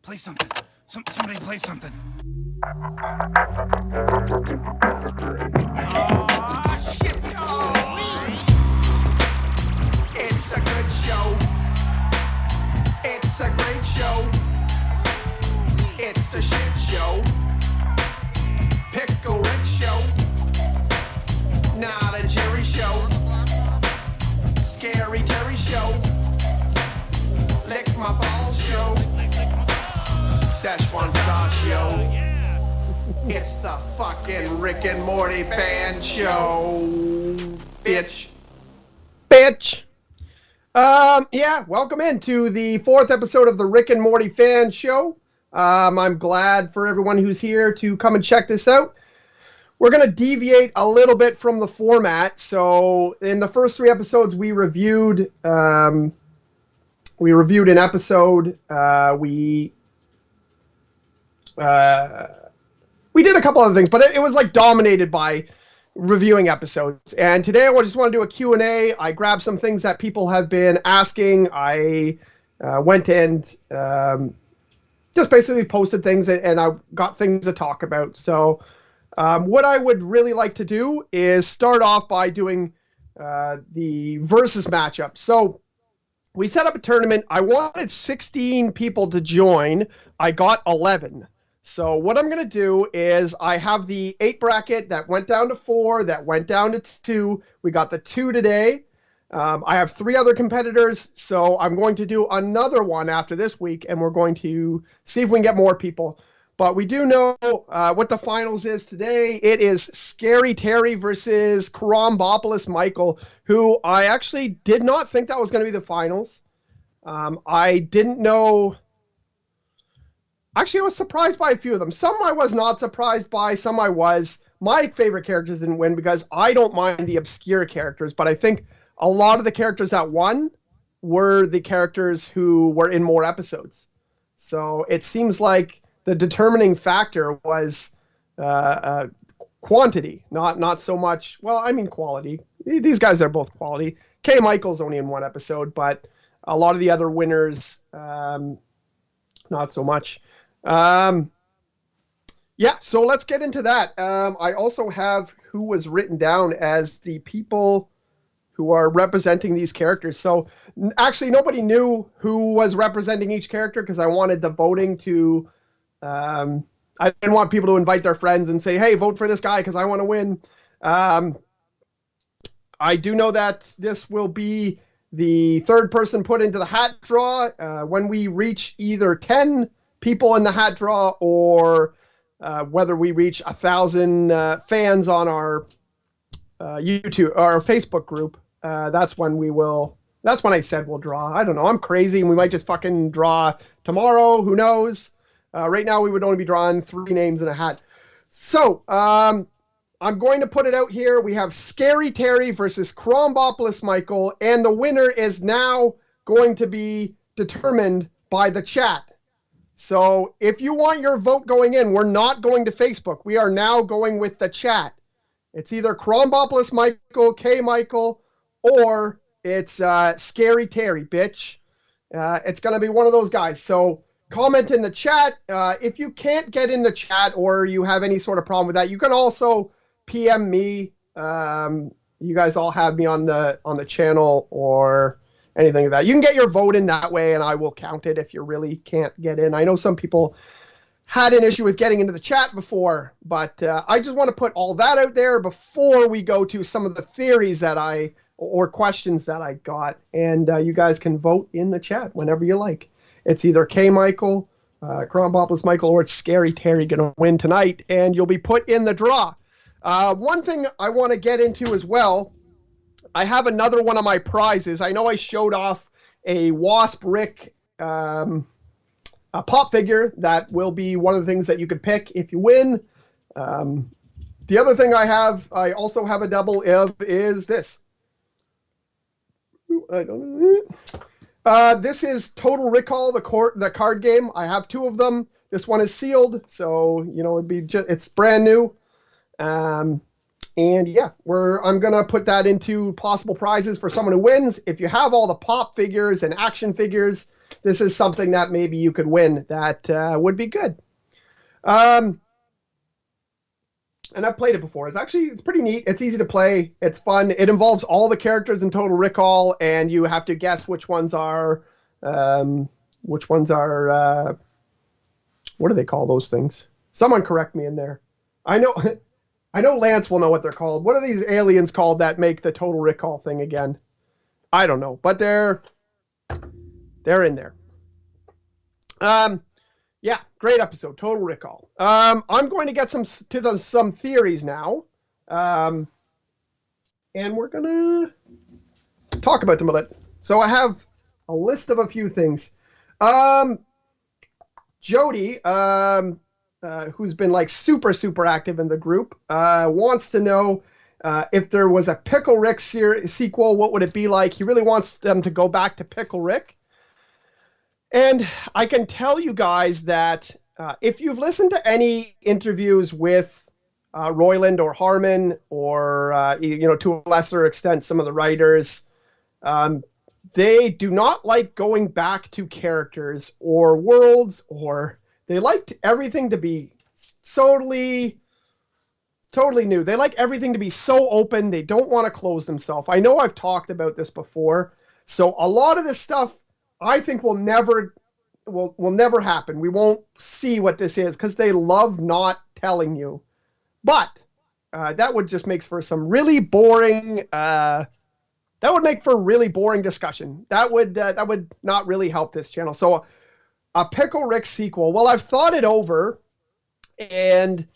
Play something. Somebody play something. Oh, shit, It's a good show. It's a great show. It's a shit show. Pickle Rick show. Not a Jerry show. Scary Terry show. Lick my balls show. Szechuan sauce show. It's the fucking Rick and Morty fan show. Bitch. Yeah, welcome into the 4th episode of the Rick and Morty fan show. I'm glad for everyone who's here to come and check this out. We're going to deviate a little bit from the format. So in the first 3 episodes, we reviewed an episode. We did a couple other things, but it was like dominated by reviewing episodes. And today I just want to do a Q&A. I grabbed some things that people have been asking. I went and just basically posted things, and I got things to talk about. So what I would really like to do is start off by doing the versus matchup. So we set up a tournament. I wanted 16 people to join. I got 11. So what I'm going to do is I have the 8 bracket that went down to 4, that went down to 2. We got the 2 today. I have 3 other competitors, so I'm going to do another one after this week, and we're going to see if we can get more people. But we do know what the finals is today. It is Scary Terry versus Karombopolis Michael, who I actually did not think that was going to be the finals. I didn't know. Actually, I was surprised by a few of them. Some I was not surprised by, some I was. My favorite characters didn't win because I don't mind the obscure characters, but I think a lot of the characters that won were the characters who were in more episodes. So it seems like the determining factor was quantity, not so much, well, I mean quality. These guys are both quality. K. Michael's only in 1 episode, but a lot of the other winners, not so much. Yeah, so let's get into that. I also have who was written down as the people who are representing these characters. So actually nobody knew who was representing each character because I wanted the voting to, I didn't want people to invite their friends and say, hey, vote for this guy because I want to win. I do know that this will be the 3rd person put into the hat draw when we reach either 10 people in the hat draw or whether we reach 1,000 fans on our YouTube or our Facebook group. That's when I said we'll draw. I don't know. I'm crazy and we might just fucking draw tomorrow. Who knows? Right now we would only be drawing 3 names in a hat. So I'm going to put it out here. We have Scary Terry versus Karombopolis Michael, and the winner is now going to be determined by the chat. So if you want your vote going in, we're not going to Facebook. We are now going with the chat. It's either Karombopolis Michael, K. Michael, or it's Scary Terry, bitch. It's going to be one of those guys. So comment in the chat. If you can't get in the chat or you have any sort of problem with that, you can also PM me. You guys all have me on the channel or anything like that. You can get your vote in that way, and I will count it if you really can't get in. I know some people had an issue with getting into the chat before, but I just want to put all that out there before we go to some of the theories or questions that I got, and you guys can vote in the chat whenever you like. It's either K. Michael, Karombopolis Michael, or it's Scary Terry going to win tonight, and you'll be put in the draw. One thing I want to get into as well, I have another one of my prizes. I know I showed off a Wasp Rick a pop figure. That will be one of the things that you could pick if you win. The other thing I also have a double of is this. I don't know. This is Total Recall, the card game. I have 2 of them. This one is sealed, so it's brand new. And yeah, I'm going to put that into possible prizes for someone who wins. If you have all the pop figures and action figures, this is something that maybe you could win. That would be good. And I've played it before. It's pretty neat. It's easy to play. It's fun. It involves all the characters in Total Recall, and you have to guess which ones are what do they call those things? Someone correct me in there. I know Lance will know what they're called. What are these aliens called that make the Total Recall thing again? I don't know, but they're in there. Yeah, great episode, Total Recall. I'm going to get some theories now, and we're gonna talk about them a bit. So I have a list of a few things. Jody, who's been like super active in the group, wants to know if there was a Pickle Rick sequel, what would it be like? He really wants them to go back to Pickle Rick. And I can tell you guys that if you've listened to any interviews with Roiland or Harmon or, to a lesser extent, some of the writers, they do not like going back to characters or worlds, or they liked everything to be totally new. They like everything to be so open. They don't want to close themselves. I know I've talked about this before. So a lot of this stuff I think will never happen. We won't see what this is because they love not telling you. But that would just make for some really boring. That would make for a really boring discussion. That would not really help this channel. So a Pickle Rick sequel. Well, I've thought it over, and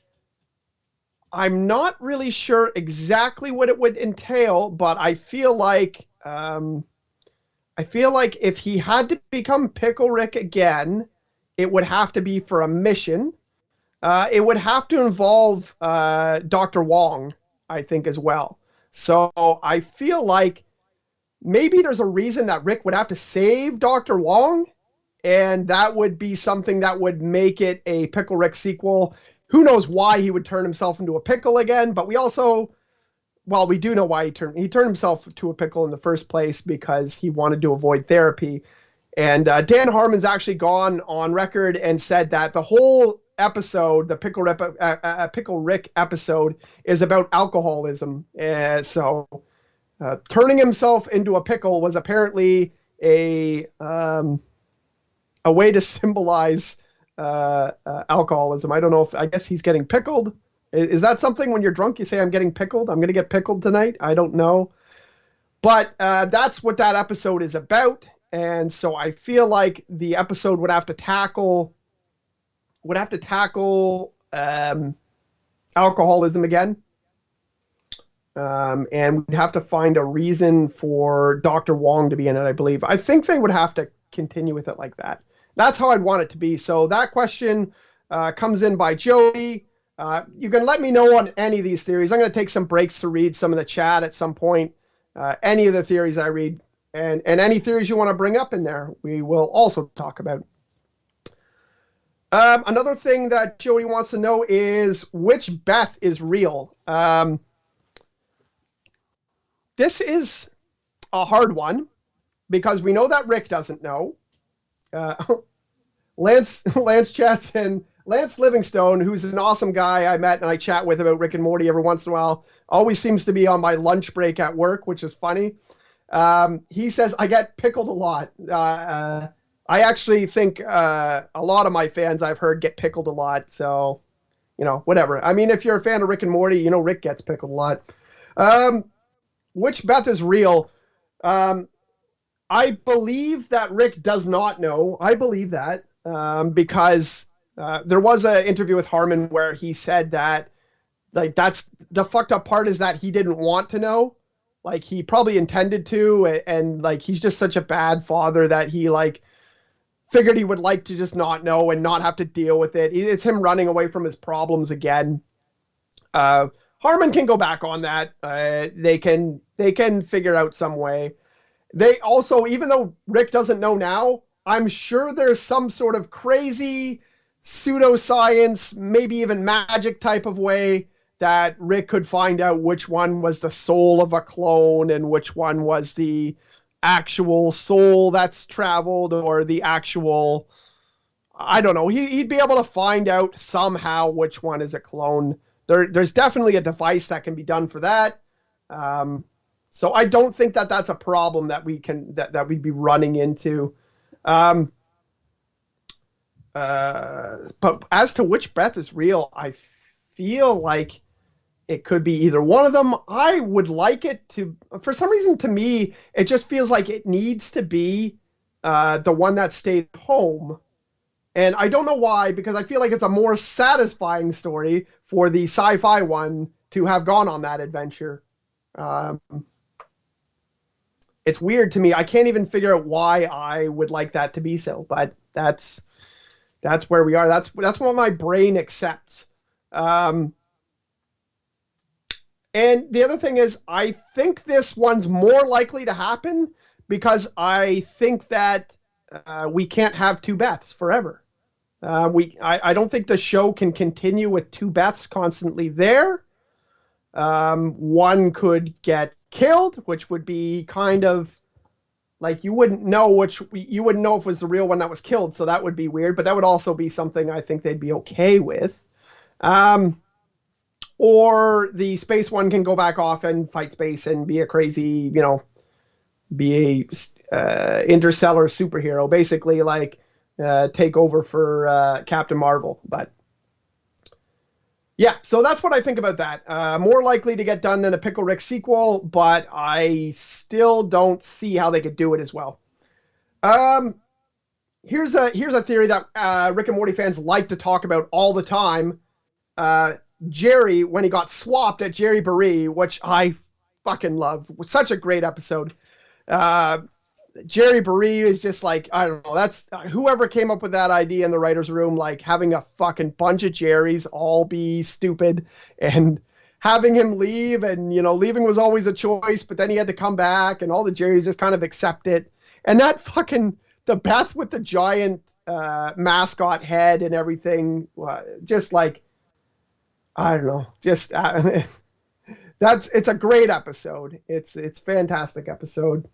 I'm not really sure exactly what it would entail, but I feel like if he had to become Pickle Rick again, it would have to be for a mission. It would have to involve Dr. Wong, I think, as well. So I feel like maybe there's a reason that Rick would have to save Dr. Wong, and that would be something that would make it a Pickle Rick sequel. Who knows why he would turn himself into a pickle again, but we do know why he turned himself to a pickle in the first place, because he wanted to avoid therapy. And Dan Harmon's actually gone on record and said that the whole episode, the Pickle Rick episode, is about alcoholism. So turning himself into a pickle was apparently a way to symbolize alcoholism. I don't know I guess he's getting pickled. Is that something when you're drunk you say, I'm getting pickled? I'm going to get pickled tonight? I don't know. But that's what that episode is about. And so I feel like the episode would have to tackle alcoholism again. And we'd have to find a reason for Dr. Wong to be in it, I believe. I think they would have to continue with it like that. That's how I'd want it to be. So that question comes in by Jody. You can let me know on any of these theories. I'm going to take some breaks to read some of the chat at some point. Any of the theories I read, and any theories you want to bring up in there, we will also talk about. Another thing that Jody wants to know is which Beth is real. This is a hard one because we know that Rick doesn't know. Lance chats in. Lance Livingstone, who's an awesome guy I met and I chat with about Rick and Morty every once in a while, always seems to be on my lunch break at work, which is funny. He says, I get pickled a lot. I actually think a lot of my fans I've heard get pickled a lot. So, whatever. I mean, if you're a fan of Rick and Morty, Rick gets pickled a lot. Which Beth is real? I believe that Rick does not know. I believe that because there was an interview with Harmon where he said that, like, that's the fucked up part, is that he didn't want to know. Like, he probably intended to, and like, he's just such a bad father that he, like, figured he would like to just not know and not have to deal with it. It's him running away from his problems again. Harmon can go back on that. They can figure out some way. They also, even though Rick doesn't know now, I'm sure there's some sort of crazy pseudoscience, maybe even magic type of way that Rick could find out which one was the soul of a clone and which one was the actual soul that's traveled, or the actual, I don't know. He'd be able to find out somehow which one is a clone. There's definitely a device that can be done for that. So I don't think that that's a problem that we'd be running into. But as to which Beth is real, I feel like it could be either one of them. I would like it to, for some reason, to me, it just feels like it needs to be the one that stayed home. And I don't know why, because I feel like it's a more satisfying story for the sci-fi one to have gone on that adventure. It's weird to me. I can't even figure out why I would like that to be so, but that's where we are. That's what my brain accepts. And the other thing is, I think this one's more likely to happen because I think that we can't have two Beths forever. I don't think the show can continue with two Beths constantly there. One could get killed, which would be kind of like you wouldn't know if it was the real one that was killed, so that would be weird, but that would also be something I think they'd be okay with. Or the space one can go back off and fight space and be a crazy, be a interstellar superhero, basically like take over for Captain Marvel. But yeah, so that's what I think about that. More likely to get done than a Pickle Rick sequel, but I still don't see how they could do it as well. Here's a theory that Rick and Morty fans like to talk about all the time. Jerry, when he got swapped at Jerry Barry, which I fucking love. Was such a great episode. Jerry Barry is just like, I don't know, that's whoever came up with that idea in the writer's room, like having a fucking bunch of Jerrys all be stupid and having him leave, and leaving was always a choice, but then he had to come back and all the Jerrys just kind of accept it. And that fucking, the Beth with the giant mascot head and everything, just like, I don't know, just it's a great episode. It's fantastic episode.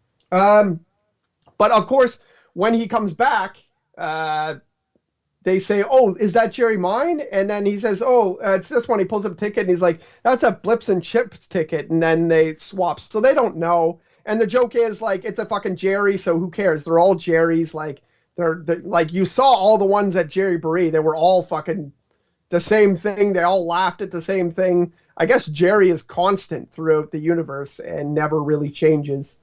But of course, when he comes back, they say, "Oh, is that Jerry mine?" And then he says, "Oh, it's this one." He pulls up a ticket and he's like, "That's a Blips and Chips ticket." And then they swap, so they don't know. And the joke is like, it's a fucking Jerry, so who cares? They're all Jerrys. Like they're like, you saw all the ones at Jerry Barry. They were all fucking the same thing. They all laughed at the same thing. I guess Jerry is constant throughout the universe and never really changes.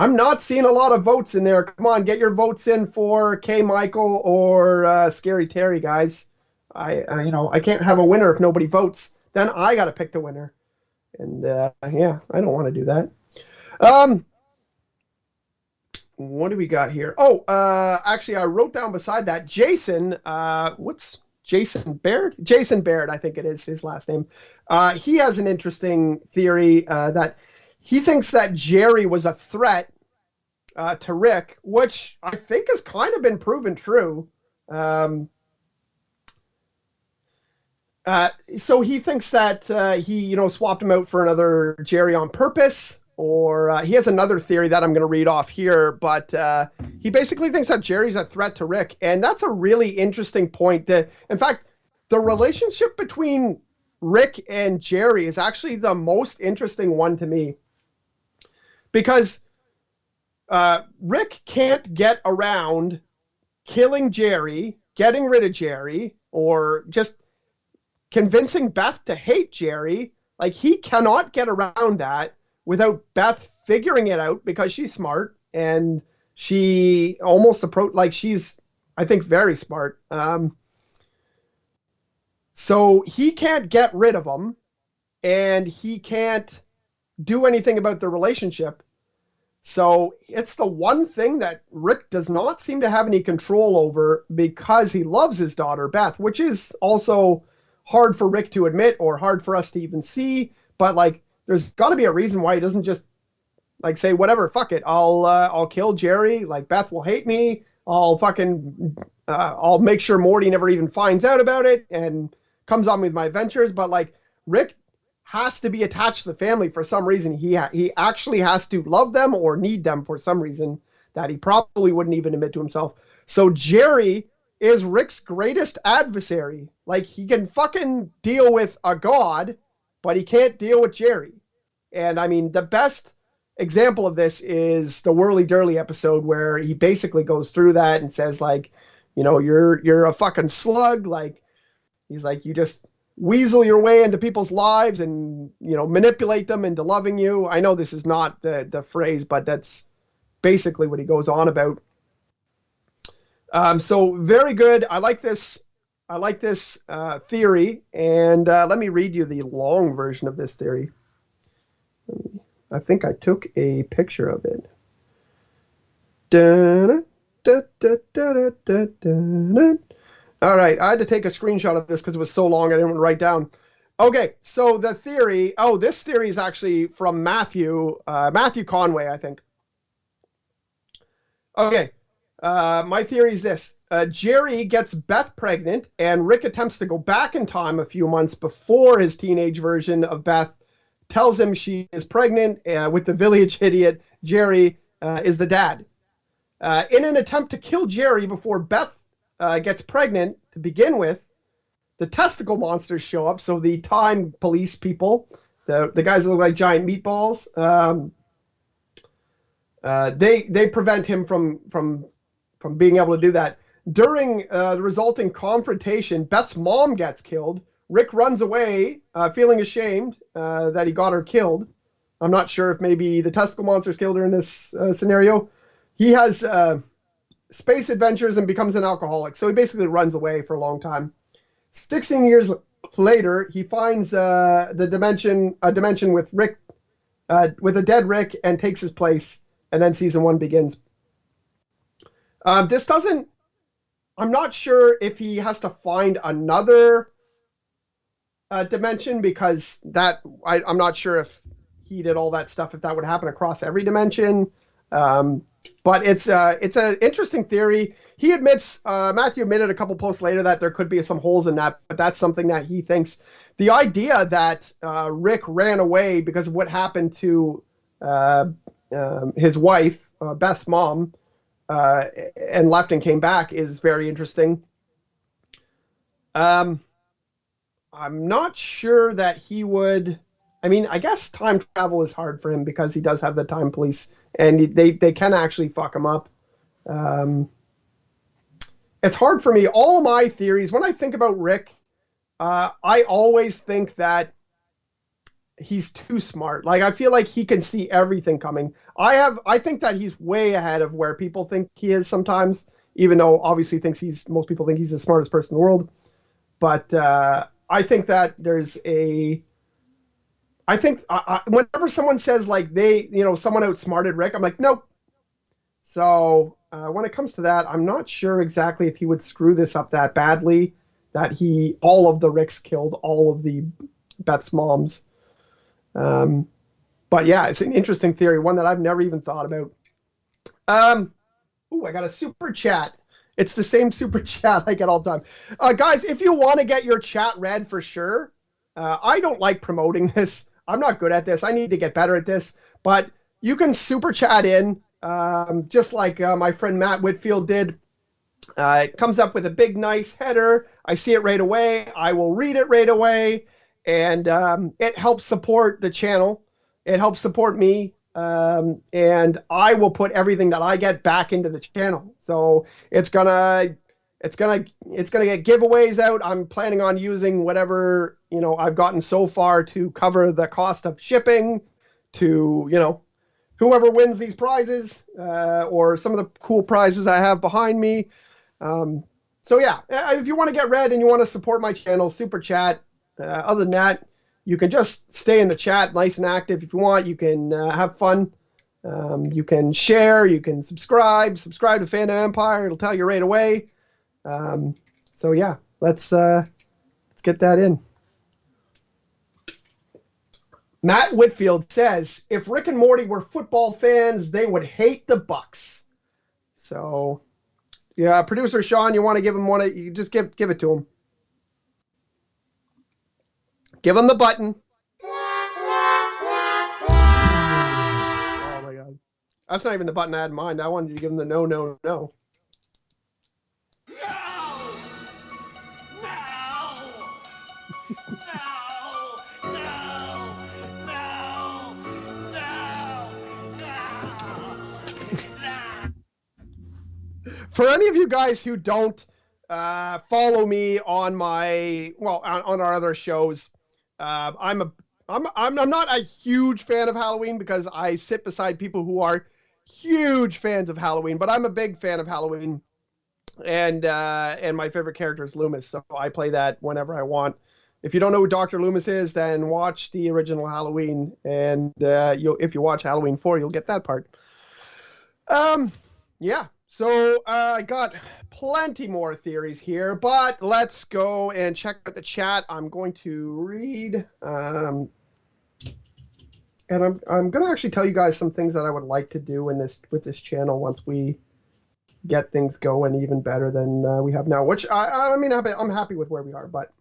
I'm not seeing a lot of votes in there. Come on, get your votes in for K. Michael or Scary Terry, guys. I can't have a winner if nobody votes. Then I got to pick the winner. And I don't want to do that. What do we got here? Oh, actually, I wrote down beside that Jason. What's Jason Baird? Jason Baird, I think it is his last name. He has an interesting theory that he thinks that Jerry was a threat to Rick, which I think has kind of been proven true. So he thinks that he, swapped him out for another Jerry on purpose, or he has another theory that I'm going to read off here, but he basically thinks that Jerry's a threat to Rick, and that's a really interesting point. In fact, the relationship between Rick and Jerry is actually the most interesting one to me, because Rick can't get around killing Jerry, getting rid of Jerry, or just convincing Beth to hate Jerry. Like, he cannot get around that without Beth figuring it out, because she's smart and she almost she's, I think, very smart. So he can't get rid of him, and he can't do anything about the relationship. So it's the one thing that Rick does not seem to have any control over, because he loves his daughter, Beth, which is also hard for Rick to admit, or hard for us to even see. But like, there's got to be a reason why he doesn't just like say, whatever, fuck it, I'll kill Jerry. Like, Beth will hate me. I'll make sure Morty never even finds out about it. And comes on with my adventures, but like Rick has to be attached to the family for some reason. He actually has to love them or need them for some reason that he probably wouldn't even admit to himself. So Jerry is Rick's greatest adversary. Like, he can fucking deal with a god, but he can't deal with Jerry. And I mean, the best example of this is the Whirly Durly episode where he basically goes through that and says, like, you know, you're a fucking slug. Like, he's like, you just weasel your way into people's lives and, you know, manipulate them into loving you. I know this is not the phrase, but that's basically what he goes on about. So very good. I like this theory. And let me read you the long version of this theory. I think I took a picture of it. All right, I had to take a screenshot of this because it was so long I didn't want to write down. Okay, so the theory, this theory is actually from Matthew Conway, I think. Okay, my theory is this. Jerry gets Beth pregnant, and Rick attempts to go back in time a few months before his teenage version of Beth tells him she is pregnant with the village idiot. Jerry is the dad. In an attempt to kill Jerry before Beth gets pregnant to begin with, the testicle monsters show up. So the time police people, the guys that look like giant meatballs, they prevent him from being able to do that. During the resulting confrontation, Beth's mom gets killed. Rick runs away, feeling ashamed that he got her killed. I'm not sure if maybe the testicle monsters killed her in this scenario. He has space adventures and becomes an alcoholic. So he basically runs away for a long time. 16 years later, he finds a dimension with Rick, with a dead Rick, and takes his place. And then season 1 begins. I'm not sure if he has to find another dimension, because I'm not sure if he did all that stuff, if that would happen across every dimension. But it's an interesting theory. He admits, Matthew admitted a couple posts later that there could be some holes in that, but that's something that he thinks. The idea that Rick ran away because of what happened to his wife, Beth's mom, and left and came back is very interesting. I'm not sure that he would. I mean, I guess time travel is hard for him because he does have the time police, and they can actually fuck him up. It's hard for me. All of my theories, when I think about Rick, I always think that he's too smart. Like, I feel like he can see everything coming. I think that he's way ahead of where people think he is sometimes, even though obviously most people think he's the smartest person in the world. But I think that whenever someone says like someone outsmarted Rick, I'm like, nope. So when it comes to that, I'm not sure exactly if he would screw this up that badly, that all of the Ricks killed all of the Beth's moms. But yeah, it's an interesting theory, one that I've never even thought about. I got a super chat. It's the same super chat I get all the time. Guys, if you want to get your chat read for sure, I don't like promoting this. I'm not good at this. I need to get better at this. But you can super chat in, just like my friend Matt Whitfield did. It comes up with a big, nice header. I see it right away. I will read it right away. And it helps support the channel. It helps support me. And I will put everything that I get back into the channel. So it's gonna get giveaways out. I'm planning on using whatever I've gotten so far to cover the cost of shipping to whoever wins these prizes, or some of the cool prizes I have behind me. So yeah, if you want to get read and you want to support my channel, super chat. Other than that, you can just stay in the chat, nice and active. If you want, you can have fun. You can share. You can subscribe to Fandom Empire. It'll tell you right away. So yeah, let's get that in. Matt Whitfield says, if Rick and Morty were football fans, they would hate the Bucks. So yeah, producer Sean, you want to give him one? You just give it to him. Give him the button. Oh my god. That's not even the button I had in mind. I wanted you to give him the no, no, no. For any of you guys who don't follow me on my on our other shows, I'm not a huge fan of Halloween because I sit beside people who are huge fans of Halloween, but I'm a big fan of Halloween, and my favorite character is Loomis, so I play that whenever I want. If you don't know who Dr. Loomis is, then watch the original Halloween, and if you watch Halloween 4, you'll get that part. Yeah. So I got plenty more theories here, but let's go and check out the chat. I'm going to read, and I'm going to actually tell you guys some things that I would like to do with this channel once we get things going even better than we have now. Which I mean, I'm happy with where we are, but.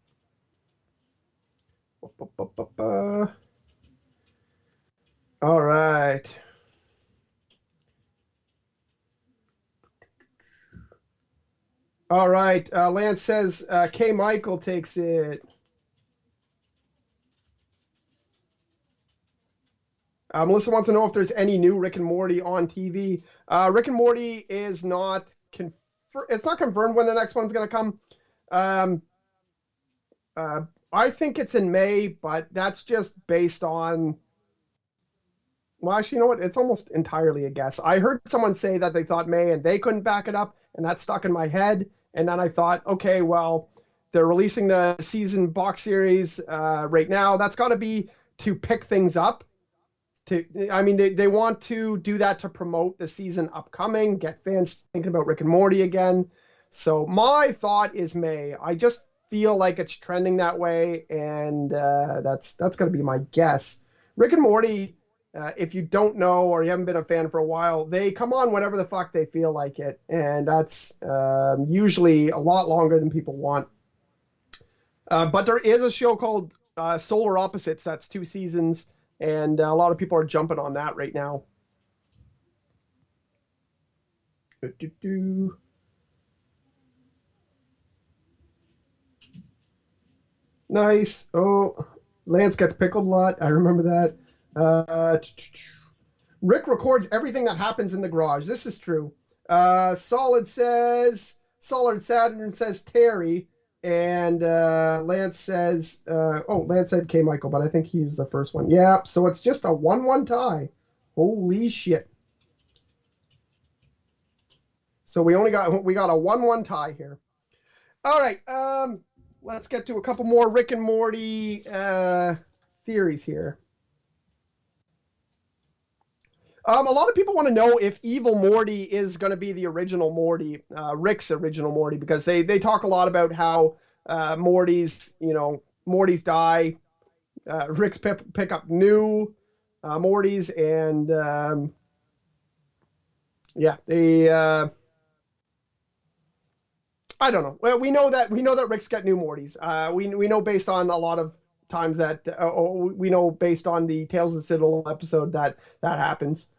All right. All right, Lance says K. Michael takes it. Melissa wants to know if there's any new Rick and Morty on TV. Rick and Morty is not it's not confirmed when the next one's going to come. I think it's in May, but that's just based on. Well, actually, you know what? It's almost entirely a guess. I heard someone say that they thought May and they couldn't back it up, and that stuck in my head. And then I thought, okay, well, they're releasing the season box series right now. That's got to be to pick things up. I mean, they want to do that to promote the season upcoming, get fans thinking about Rick and Morty again. So my thought is May. I just feel like it's trending that way, and that's going to be my guess. Rick and Morty, if you don't know or you haven't been a fan for a while, they come on whenever the fuck they feel like it, and that's usually a lot longer than people want. But there is a show called Solar Opposites. That's 2 seasons, and a lot of people are jumping on that right now. Nice. Oh, Lance gets pickled a lot. I remember that. Rick records everything that happens in the garage. This is true. Solid Saturn says Terry, and Lance says Lance said K. Michael, but I think he used the first one. Yeah, so it's just a 1-1 tie. Holy shit. So we got a 1-1 tie here. All right, let's get to a couple more Rick and Morty theories here. A lot of people want to know if Evil Morty is going to be the original Morty, Rick's original Morty, because they talk a lot about how Morty's die, Rick's pick up new Mortys, and I don't know. Well, we know that Rick's got new Mortys. We know based on a lot of times that we know based on the Tales of the Citadel episode that happens.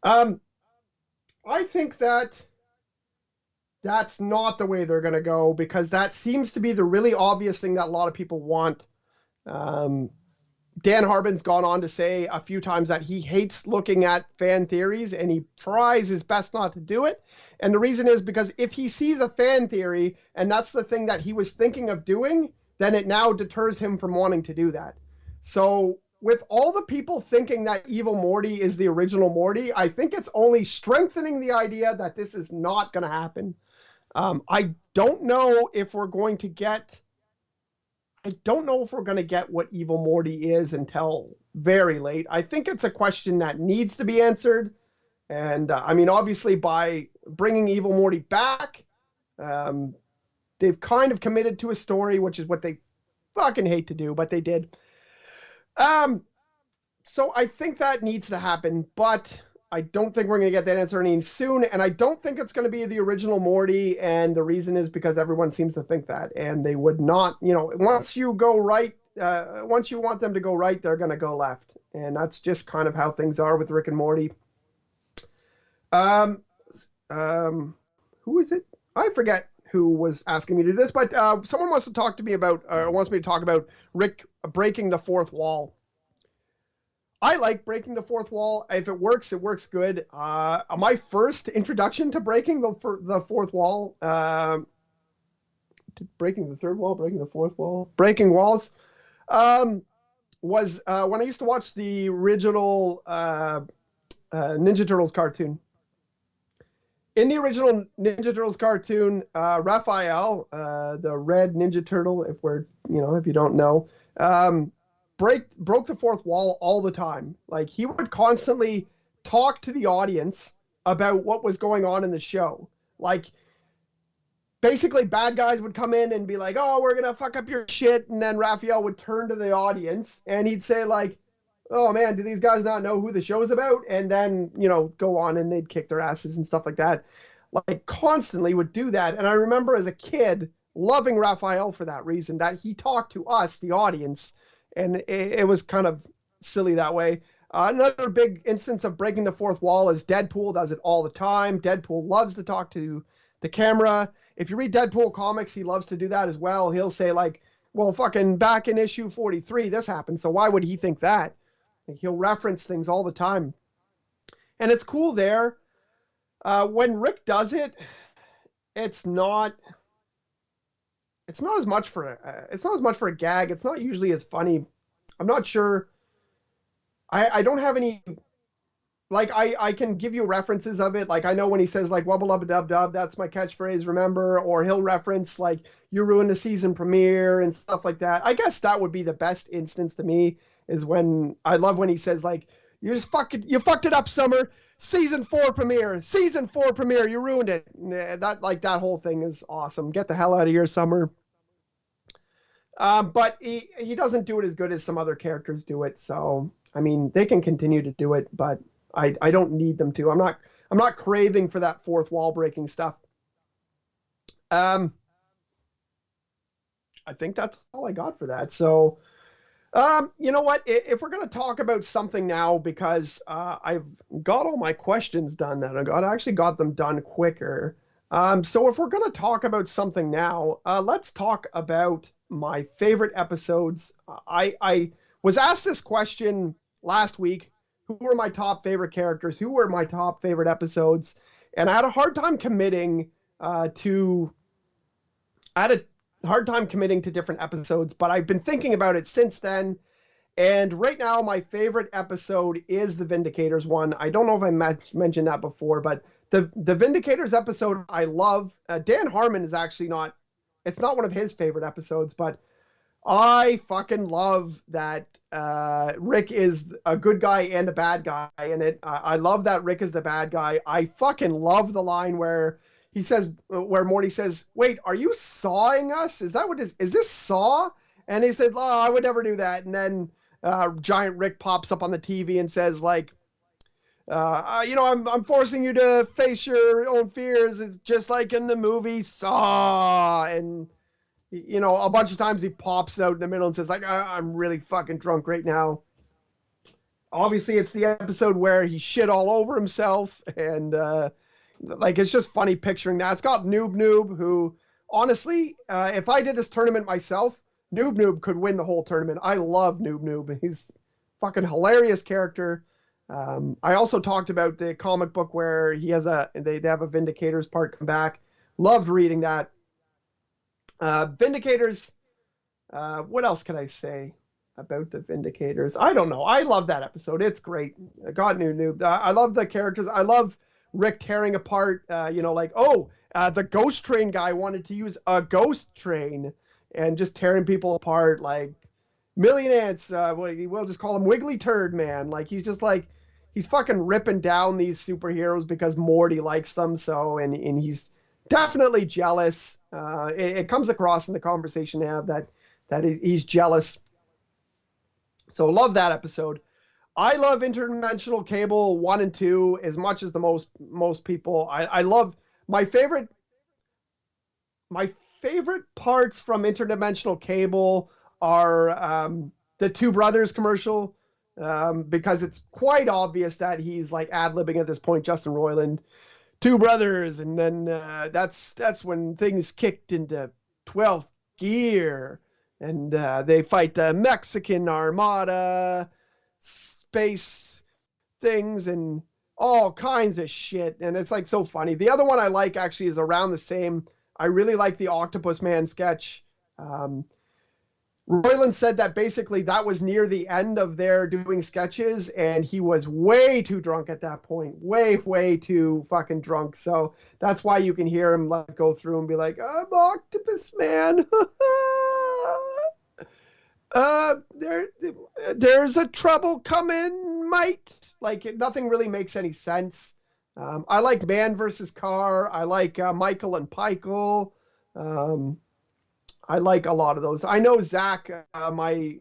I think that that's not the way they're going to go, because that seems to be the really obvious thing that a lot of people want. Dan Harbin's gone on to say a few times that he hates looking at fan theories, and he tries his best not to do it. And the reason is because if he sees a fan theory and that's the thing that he was thinking of doing, then it now deters him from wanting to do that. So with all the people thinking that Evil Morty is the original Morty, I think it's only strengthening the idea that this is not going to happen. I don't know if we're going to get what Evil Morty is until very late. I think it's a question that needs to be answered. And I mean, obviously by bringing Evil Morty back, they've kind of committed to a story, which is what they fucking hate to do, but they did. So I think that needs to happen, but I don't think we're going to get that answer any soon, and I don't think it's going to be the original Morty, and the reason is because everyone seems to think that, and they would not, once you go right once you want them to go right, they're going to go left. And that's just kind of how things are with Rick and Morty. Who is it? I forget who was asking me to do this, but someone wants to talk to me about, wants me to talk about Rick breaking the fourth wall. I like breaking the fourth wall. If it works good. My first introduction to breaking the fourth wall, breaking the third wall, breaking the fourth wall, breaking walls, was when I used to watch the original Ninja Turtles cartoon. In the original Ninja Turtles cartoon, Raphael, the red Ninja Turtle, if you don't know, broke the fourth wall all the time. Like, he would constantly talk to the audience about what was going on in the show. Like, basically bad guys would come in and be like, oh, we're gonna fuck up your shit, and then Raphael would turn to the audience and he'd say like, oh man, do these guys not know who the show's about? And then, go on and they'd kick their asses and stuff like that. Like, constantly would do that. And I remember as a kid loving Raphael for that reason, that he talked to us, the audience, and it was kind of silly that way. Another big instance of breaking the fourth wall is Deadpool does it all the time. Deadpool loves to talk to the camera. If you read Deadpool comics, he loves to do that as well. He'll say like, well, fucking back in issue 43, this happened, so why would he think that? He'll reference things all the time. And it's cool there. When Rick does it, it's not as much for a gag. It's not usually as funny. I'm not sure. I don't have any, like, I can give you references of it. Like, I know when he says like wubba lubba dub dub, that's my catchphrase, remember? Or he'll reference like, you ruined the season premiere and stuff like that. I guess that would be the best instance to me, is when I love when he says like, you fucked it up, Summer. Season 4 premiere, you ruined it. That whole thing is awesome. Get the hell out of here, Summer. But he doesn't do it as good as some other characters do it. So, I mean, they can continue to do it, but I don't need them to. I'm not craving for that fourth wall breaking stuff. I think that's all I got for that. So, you know what? If we're going to talk about something now, because I've got all my questions done, that I actually got them done quicker. So if we're going to talk about something now, let's talk about my favorite episodes. I was asked this question last week. Who were my top favorite characters? Who were my top favorite episodes? And I had a hard time committing to different episodes, but I've been thinking about it since then. And right now, my favorite episode is the Vindicators one. I don't know if I mentioned that before, but the Vindicators episode I love. Dan Harmon is actually it's not one of his favorite episodes, but I fucking love that Rick is a good guy and a bad guy in it. I love that Rick is the bad guy. I fucking love the line where Morty says, wait, are you sawing us? Is this Saw? And he said, oh, I would never do that. And then Giant Rick pops up on the TV and says like, I'm forcing you to face your own fears. It's just like in the movie Saw. And, a bunch of times he pops out in the middle and says like, I'm really fucking drunk right now. Obviously it's the episode where he shit all over himself, and it's just funny picturing that. It's got Noob, who, honestly, if I did this tournament myself, Noob could win the whole tournament. I love Noob. He's fucking hilarious character. I also talked about the comic book where they have a Vindicators part come back. Loved reading that. Vindicators, what else can I say about the Vindicators? I don't know. I love that episode. It's great. I got Noob. I love the characters. I love Rick tearing apart, the ghost train guy wanted to use a ghost train and just tearing people apart, like Million Ants. We'll just call him Wiggly Turd Man. Like, he's just like, he's fucking ripping down these superheroes because Morty likes them. So, and he's definitely jealous. It comes across in the conversation now that he's jealous. So love that episode. I love Interdimensional Cable 1 and 2 as much as the most people. I love my favorite parts from Interdimensional Cable are the Two Brothers commercial, because it's quite obvious that he's like ad-libbing at this point, Justin Roiland, Two Brothers, and then that's when things kicked into 12th gear, and they fight the Mexican Armada, space things, and all kinds of shit, and it's like so funny. The other one I like actually is around the same. I really like the Octopus Man sketch. Roiland said that basically that was near the end of their doing sketches, and he was way too drunk at that point. Way too fucking drunk. So that's why you can hear him like go through and be like, I'm Octopus Man. There's a trouble coming, mate. Like, nothing really makes any sense. I like Man versus Car. I like Michael and Pikel. I like a lot of those. I know Zach, my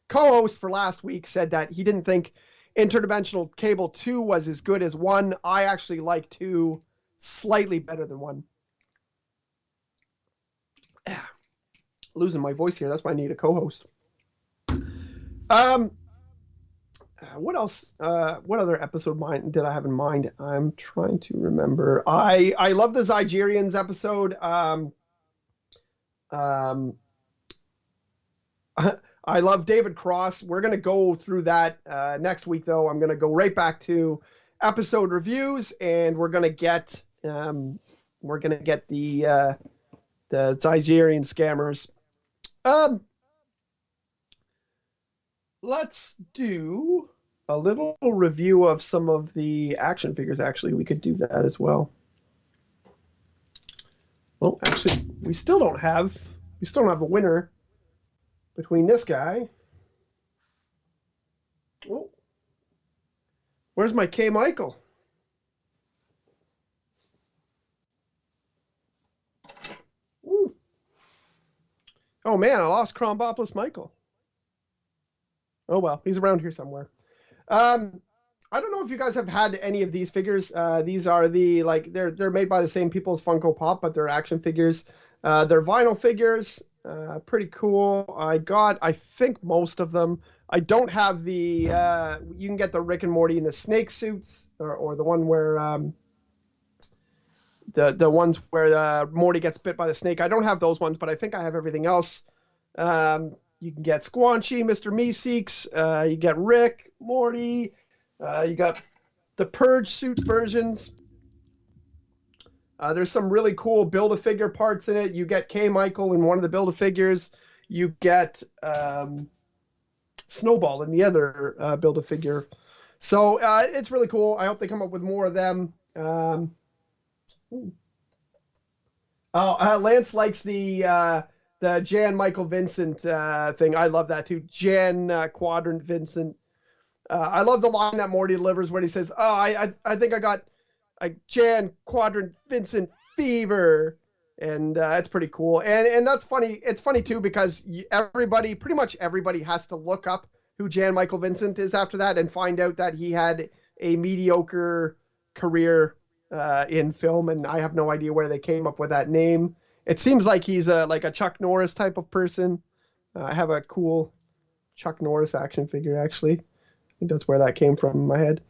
co-host for last week, said that he didn't think Interdimensional Cable 2 was as good as 1. I actually like 2 slightly better than 1. Losing my voice here. That's why I need a co-host. What else? What other episode did I have in mind? I'm trying to remember. I love the Zygerians episode. I love David Cross. We're going to go through that next week, though. I'm going to go right back to episode reviews, and we're going to get the Zygerian scammers. Let's do a little review of some of the action figures. Actually, we could do that as well. Well, actually, we still don't have a winner between this guy. Oh, where's my K. Michael? Ooh. Oh man, I lost Krombopolis Michael. Oh well, he's around here somewhere. I don't know if you guys have had any of these figures. These are they're made by the same people as Funko Pop, but they're action figures. They're vinyl figures. Pretty cool. I think most of them. I don't have the, you can get the Rick and Morty in the snake suits, or the one where, the ones where Morty gets bit by the snake. I don't have those ones, but I think I have everything else. You can get Squanchy, Mr. Meeseeks. You get Rick, Morty. You got the Purge suit versions. There's some really cool Build-A-Figure parts in it. You get K. Michael in one of the Build-A-Figures. You get Snowball in the other Build-A-Figure. So it's really cool. I hope they come up with more of them. Lance likes the Jan Michael Vincent thing. I love that too. Jan Quadrant Vincent. I love the line that Morty delivers when he says, "Oh, I think I got a Jan Quadrant Vincent fever," and that's pretty cool. And that's funny. It's funny too because pretty much everybody has to look up who Jan Michael Vincent is after that and find out that he had a mediocre career in film, and I have no idea where they came up with that name. It seems like he's like a Chuck Norris type of person. I have a cool Chuck Norris action figure, actually. I think that's where that came from in my head.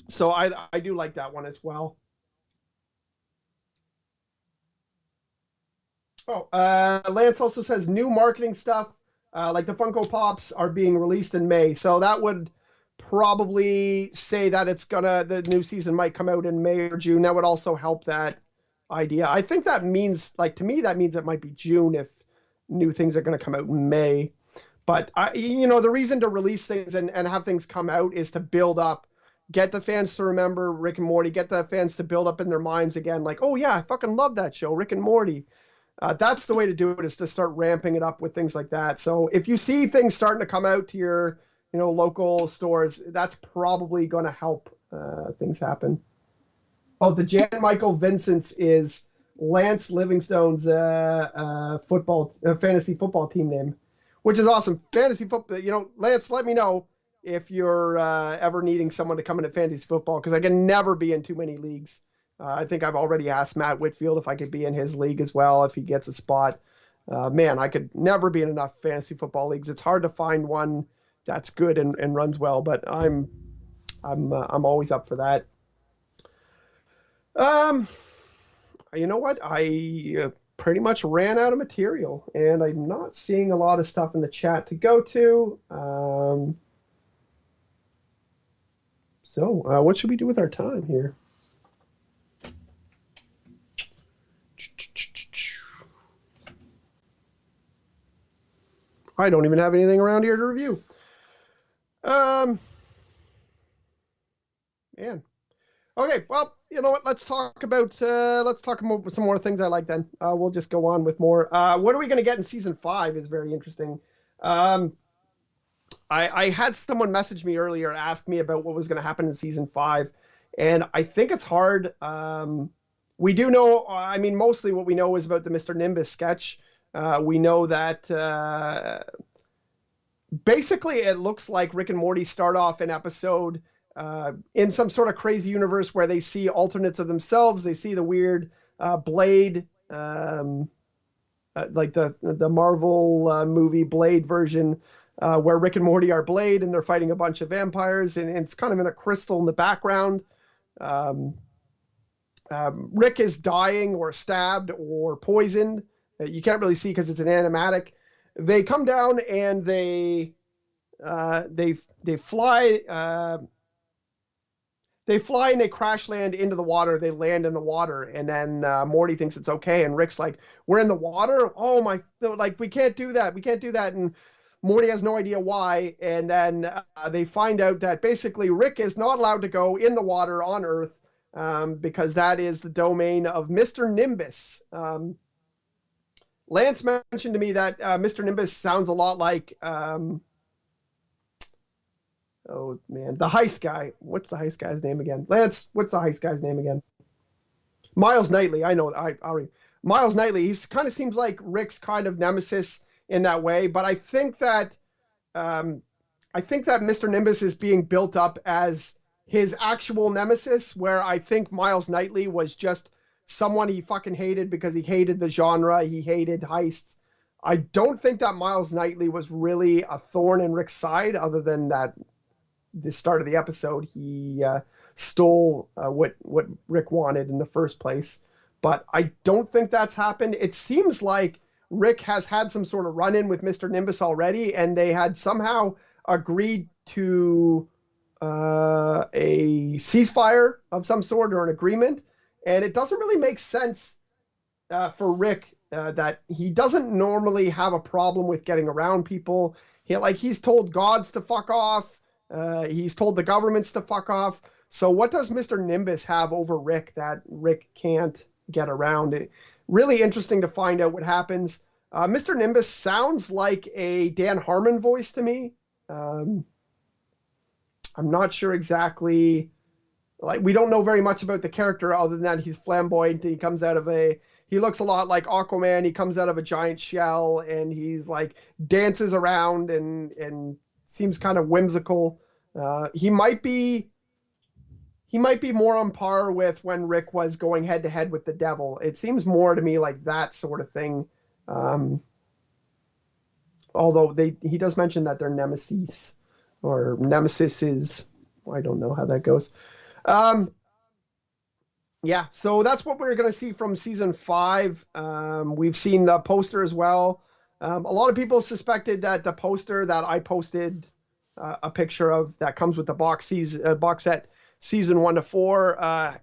So I do like that one as well. Oh, Lance also says new marketing stuff, like the Funko Pops are being released in May. So that would probably say that the new season might come out in May or June. That would also help that idea. I think that means, to me, that means it might be June if new things are going to come out in May. But, the reason to release things and have things come out is to build up, get the fans to remember Rick and Morty, get the fans to build up in their minds again, like, oh yeah, I fucking love that show, Rick and Morty. That's the way to do it, is to start ramping it up with things like that. So if you see things starting to come out to your, local stores, that's probably going to help things happen. Oh, the Jan Michael Vincent's is Lance Livingstone's fantasy football team name, which is awesome. Fantasy football, Lance, let me know if you're ever needing someone to come into fantasy football, because I can never be in too many leagues. I think I've already asked Matt Whitfield if I could be in his league as well, if he gets a spot. Man, I could never be in enough fantasy football leagues. It's hard to find one that's good and runs well, but I'm always up for that. You know what? I pretty much ran out of material, and I'm not seeing a lot of stuff in the chat to go to. So what should we do with our time here? I don't even have anything around here to review. Man. Okay, well, you know what? Let's talk about some more things I like then. We'll just go on with more. What are we going to get in season 5 is very interesting. I had someone message me earlier, ask me about what was going to happen in season 5, and I think it's hard. We do know, I mean, mostly what we know is about the Mr. Nimbus sketch. We know that basically it looks like Rick and Morty start off an episode in some sort of crazy universe where they see alternates of themselves. They see the weird Blade, like the Marvel movie Blade version, where Rick and Morty are Blade and they're fighting a bunch of vampires, and it's kind of in a crystal in the background. Rick is dying or stabbed or poisoned. You can't really see because it's an animatic. They come down and they fly. They fly and they crash land into the water. They land in the water, and then Morty thinks it's okay, and Rick's like, "We're in the water? Oh my! Like we can't do that. We can't do that." And Morty has no idea why. And then they find out that basically Rick is not allowed to go in the water on Earth because that is the domain of Mr. Nimbus. Lance mentioned to me that Mr. Nimbus sounds a lot like. Oh man, the heist guy. What's the heist guy's name again? Lance, what's the heist guy's name again? Miles Knightley. I know. I already. Miles Knightley. He kind of seems like Rick's kind of nemesis in that way, but I think that Mr. Nimbus is being built up as his actual nemesis, where I think Miles Knightley was just someone he fucking hated because he hated the genre, he hated heists. I don't think that Miles Knightley was really a thorn in Rick's side, other than that the start of the episode he stole what Rick wanted in the first place. But I don't think that's happened. It seems like Rick has had some sort of run-in with Mr. Nimbus already, and they had somehow agreed to a ceasefire of some sort or an agreement. And it doesn't really make sense for Rick that he doesn't normally have a problem with getting around people. He's told gods to fuck off. He's told the governments to fuck off. So what does Mr. Nimbus have over Rick that Rick can't get around? Really interesting to find out what happens. Mr. Nimbus sounds like a Dan Harmon voice to me. I'm not sure exactly. Like, we don't know very much about the character other than that he's flamboyant. He looks a lot like Aquaman. He comes out of a giant shell and he's like dances around and seems kind of whimsical. He might be more on par with when Rick was going head to head with the devil. It seems more to me like that sort of thing. Although he does mention that they're nemesis or nemesises. I don't know how that goes. Yeah, so that's what we're going to see from season 5. We've seen the poster as well. A lot of people suspected that the poster that I posted a picture of that comes with the box set season 1 to 4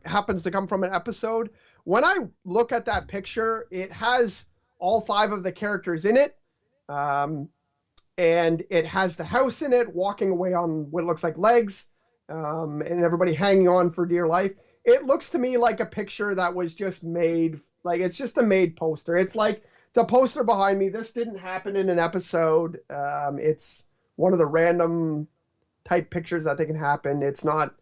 happens to come from an episode. When I look at that picture, it has all 5 of the characters in it. And it has the house in it, walking away on what looks like legs, and everybody hanging on for dear life. It looks to me like a picture that was just made, like it's just a made poster. It's like the poster behind me. This didn't happen in an episode. It's one of the random type pictures that they can happen. It's not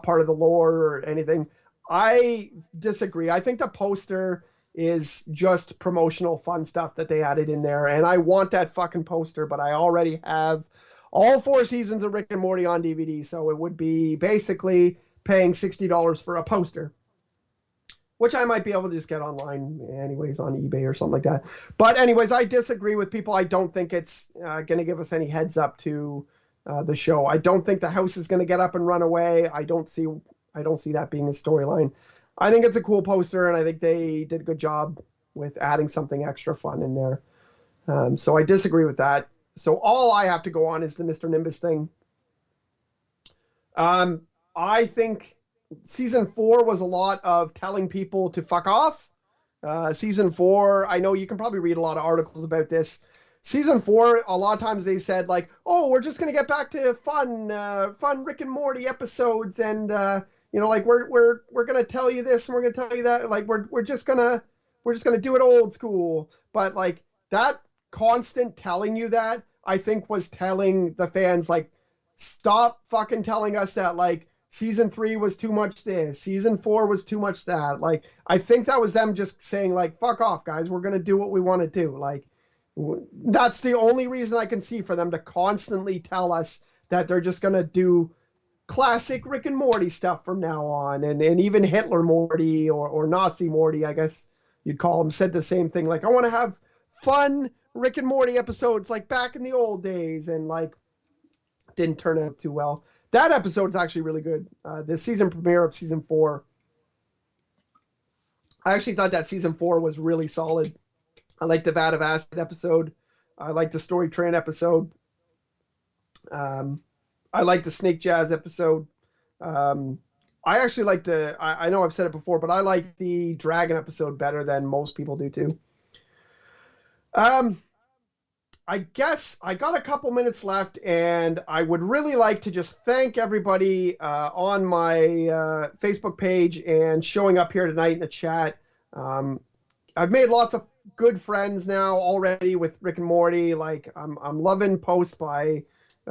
part of the lore or anything. I disagree. I think the poster is just promotional fun stuff that they added in there. And I want that fucking poster, but I already have all 4 seasons of Rick and Morty on DVD. So it would be basically paying $60 for a poster. which I might be able to just get online anyways on eBay or something like that. But anyways, I disagree with people. I don't think it's going to give us any heads up to the show. I don't think the house is going to get up and run away. I don't see that being a storyline. I think it's a cool poster, and I think they did a good job with adding something extra fun in there. So I disagree with that. So all I have to go on is the Mr. Nimbus thing. I think season 4 was a lot of telling people to fuck off. Season 4, I know you can probably read a lot of articles about this. Season 4, a lot of times they said like, "Oh, we're just gonna get back to fun Rick and Morty episodes, and like we're gonna tell you this and we're gonna tell you that. Like we're just gonna do it old school." But like that constant telling you that, I think was telling the fans like, stop fucking telling us that like season 3 was too much this, season 4 was too much that. Like, I think that was them just saying like, fuck off guys, we're going to do what we want to do. Like, that's the only reason I can see for them to constantly tell us that they're just going to do classic Rick and Morty stuff from now on. And even Hitler Morty or Nazi Morty, I guess you'd call him, said the same thing. Like, I want to have fun Rick and Morty episodes like back in the old days, and like didn't turn out too well. That episode's actually really good. The season premiere of season 4. I actually thought that season 4 was really solid. I liked the Vat of Acid episode. I liked the Story Train episode. I liked the Snake Jazz episode. I actually like I know I've said it before, but I like the Dragon episode better than most people do too. I guess I got a couple minutes left, and I would really like to just thank everybody on my Facebook page and showing up here tonight in the chat. I've made lots of good friends now already with Rick and Morty. Like I'm loving posts by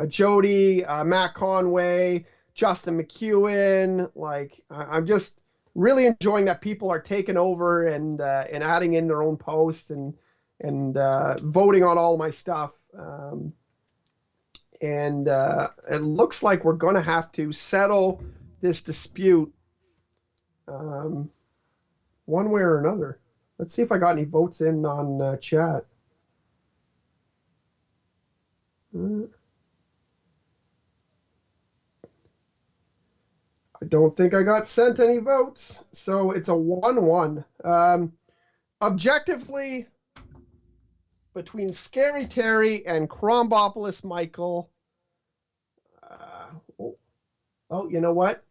Jody, Matt Conway, Justin McEwen. Like I'm just really enjoying that people are taking over and adding in their own posts and voting on all my stuff. And it looks like we're going to have to settle this dispute one way or another. Let's see if I got any votes in on chat. I don't think I got sent any votes, so it's a 1-1. Objectively, between Scary Terry and Crombopolis Michael, you know what?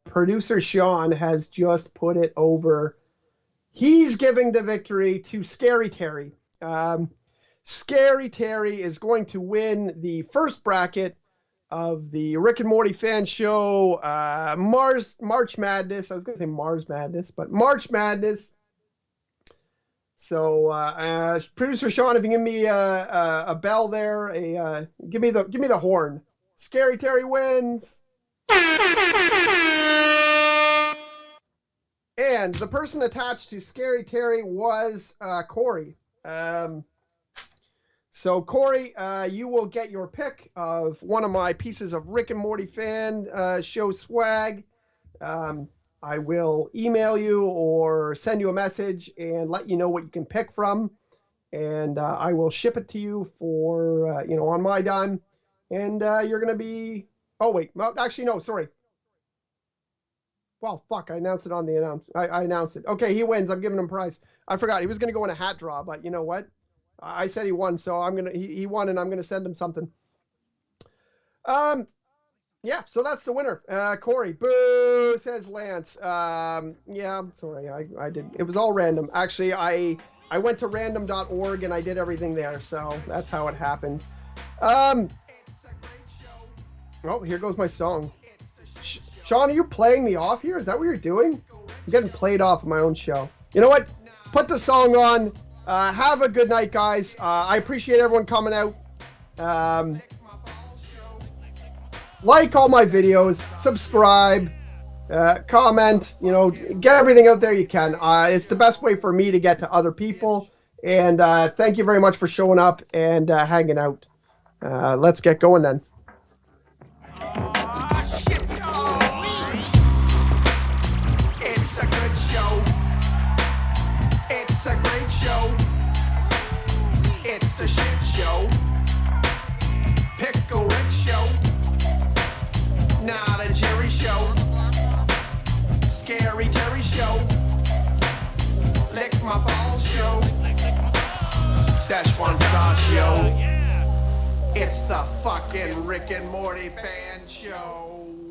Producer Sean has just put it over. He's giving the victory to Scary Terry. Scary Terry is going to win the first bracket of the Rick and Morty fan show, March Madness. I was going to say Mars Madness, but March Madness. So, producer Sean, if you give me a bell there, give me the horn. Scary Terry wins. And the person attached to Scary Terry was Corey. So Corey, you will get your pick of one of my pieces of Rick and Morty fan show swag. I will email you or send you a message and let you know what you can pick from. And I will ship it to you for, on my dime. And you're going to be... Oh, wait. Well, actually, no, sorry. Well, fuck, I announced it on the I announced it. Okay, he wins. I'm giving him a prize. I forgot. He was going to go in a hat draw, but you know what? I said he won, so he won, and I'm going to send him something. Yeah, so that's the winner. Corey. Boo, says Lance. Yeah, I'm sorry. I did. It was all random. Actually, I went to random.org and I did everything there, so that's how it happened. Oh, here goes my song. Sean, are you playing me off here? Is that what you're doing? I'm getting played off of my own show. You know what? Put the song on. Have a good night, guys. I appreciate everyone coming out. Like all my videos, subscribe, comment, get everything out there you can. It's the best way for me to get to other people. And thank you very much for showing up and hanging out. Let's get going then. It's a good show. It's a shit show. Pickle Rick show. Not a Jerry show. Scary Terry show. Lick my balls show. Szechuan sauce show. It's the fucking Rick and Morty fan show.